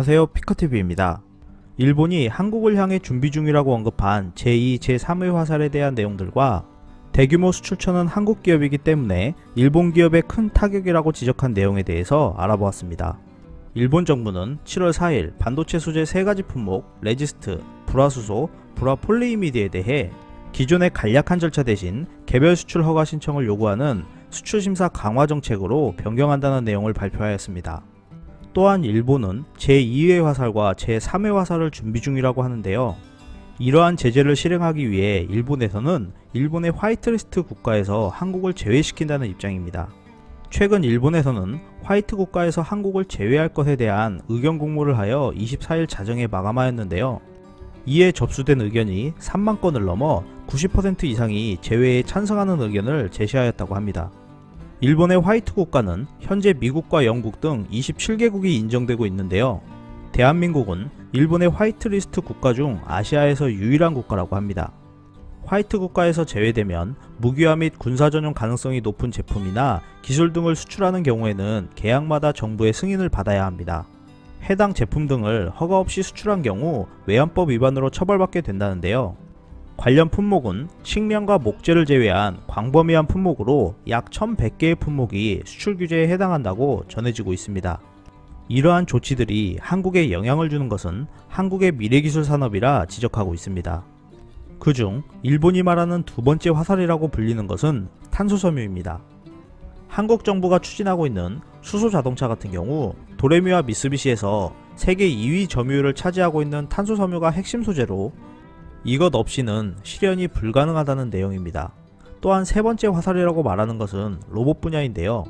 안녕하세요, 피커TV입니다. 일본이 한국을 향해 준비 중이라고 언급한 제2, 제3의 화살에 대한 내용들과 대규모 수출처는 한국 기업이기 때문에 일본 기업의 큰 타격이라고 지적한 내용에 대해서 알아보았습니다. 일본 정부는 7월 4일 반도체 소재 3가지 품목 레지스트, 불화수소, 불화폴리이미드에 대해 기존의 간략한 절차 대신 개별 수출 허가 신청을 요구하는 수출심사 강화 정책으로 변경한다는 내용을 발표하였습니다. 또한 일본은 제2의 화살과 제3의 화살을 준비 중이라고 하는데요. 이러한 제재를 실행하기 위해 일본에서는 일본의 화이트리스트 국가에서 한국을 제외시킨다는 입장입니다. 최근 일본에서는 화이트 국가에서 한국을 제외할 것에 대한 의견 공모를 하여 24일 자정에 마감하였는데요. 이에 접수된 의견이 3만 건을 넘어 90% 이상이 제외에 찬성하는 의견을 제시하였다고 합니다. 일본의 화이트 국가는 현재 미국과 영국 등 27개국이 인정되고 있는데요. 대한민국은 일본의 화이트리스트 국가 중 아시아에서 유일한 국가라고 합니다. 화이트 국가에서 제외되면 무기화 및 군사 전용 가능성이 높은 제품이나 기술 등을 수출하는 경우에는 계약마다 정부의 승인을 받아야 합니다. 해당 제품 등을 허가 없이 수출한 경우 외환법 위반으로 처벌받게 된다는데요. 관련 품목은 식량과 목재를 제외한 광범위한 품목으로 약 1100개의 품목이 수출 규제에 해당한다고 전해지고 있습니다. 이러한 조치들이 한국에 영향을 주는 것은 한국의 미래기술 산업이라 지적하고 있습니다. 그중 일본이 말하는 두 번째 화살이라고 불리는 것은 탄소섬유입니다. 한국 정부가 추진하고 있는 수소자동차 같은 경우 도레미와 미쓰비시에서 세계 2위 점유율을 차지하고 있는 탄소섬유가 핵심 소재로 이것 없이는 실현이 불가능하다는 내용입니다. 또한 세 번째 화살이라고 말하는 것은 로봇 분야인데요.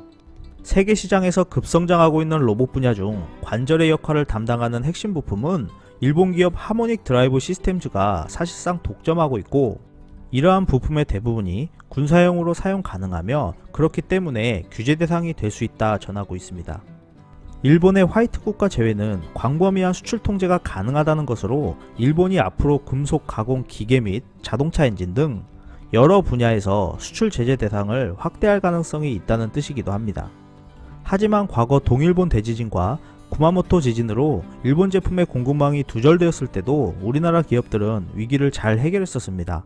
세계 시장에서 급성장하고 있는 로봇 분야 중 관절의 역할을 담당하는 핵심 부품은 일본 기업 하모닉 드라이브 시스템즈가 사실상 독점하고 있고, 이러한 부품의 대부분이 군사용으로 사용 가능하며 그렇기 때문에 규제 대상이 될 수 있다 전하고 있습니다. 일본의 화이트 국가 제외는 광범위한 수출 통제가 가능하다는 것으로 일본이 앞으로 금속 가공 기계 및 자동차 엔진 등 여러 분야에서 수출 제재 대상을 확대할 가능성이 있다는 뜻이기도 합니다. 하지만 과거 동일본 대지진과 구마모토 지진으로 일본 제품의 공급망이 두절되었을 때도 우리나라 기업들은 위기를 잘 해결했었습니다.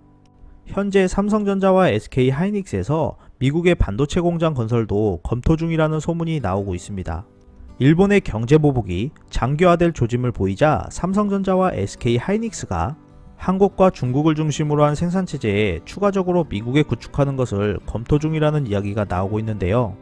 현재 삼성전자와 SK 하이닉스에서 미국의 반도체 공장 건설도 검토 중이라는 소문이 나오고 있습니다. 일본의 경제보복이 장기화될 조짐을 보이자 삼성전자와 SK 하이닉스가 한국과 중국을 중심으로 한 생산체제에 추가적으로 미국에 구축하는 것을 검토 중이라는 이야기가 나오고 있는데요.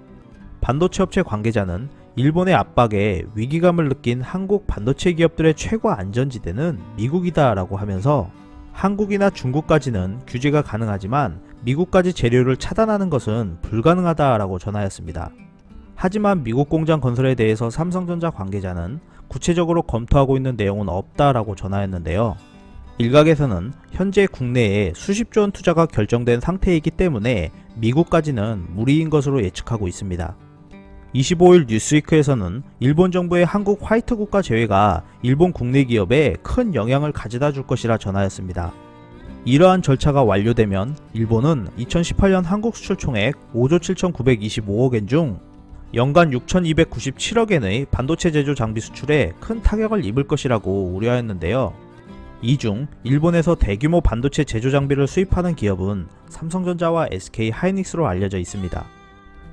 반도체 업체 관계자는 일본의 압박에 위기감을 느낀 한국 반도체 기업들의 최고 안전지대는 미국이다 라고 하면서 한국이나 중국까지는 규제가 가능하지만 미국까지 재료를 차단하는 것은 불가능하다 라고 전하였습니다. 하지만 미국 공장 건설에 대해서 삼성전자 관계자는 구체적으로 검토하고 있는 내용은 없다라고 전하였는데요. 일각에서는 현재 국내에 수십조 원 투자가 결정된 상태이기 때문에 미국까지는 무리인 것으로 예측하고 있습니다. 25일 뉴스위크에서는 일본 정부의 한국 화이트 국가 제외가 일본 국내 기업에 큰 영향을 가져다 줄 것이라 전하였습니다. 이러한 절차가 완료되면 일본은 2018년 한국 수출 총액 5조 7,925억엔 중 연간 6,297억엔의 반도체 제조 장비 수출에 큰 타격을 입을 것이라고 우려하였는데요. 이 중 일본에서 대규모 반도체 제조 장비를 수입하는 기업은 삼성전자와 SK 하이닉스로 알려져 있습니다.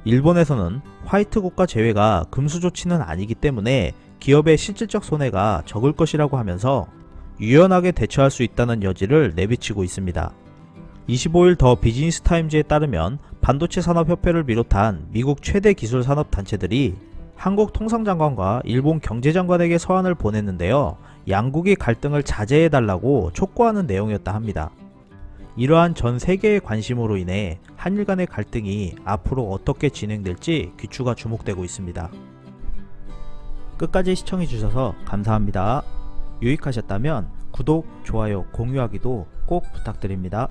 일본에서는 화이트 국가 제외가 금수 조치는 아니기 때문에 기업의 실질적 손해가 적을 것이라고 하면서 유연하게 대처할 수 있다는 여지를 내비치고 있습니다. 25일 더 비즈니스 타임즈에 따르면 반도체 산업협회를 비롯한 미국 최대 기술 산업 단체들이 한국 통상장관과 일본 경제장관에게 서한을 보냈는데요. 양국이 갈등을 자제해달라고 촉구하는 내용이었다 합니다. 이러한 전 세계의 관심으로 인해 한일 간의 갈등이 앞으로 어떻게 진행될지 귀추가 주목되고 있습니다. 끝까지 시청해주셔서 감사합니다. 유익하셨다면 구독, 좋아요, 공유하기도 꼭 부탁드립니다.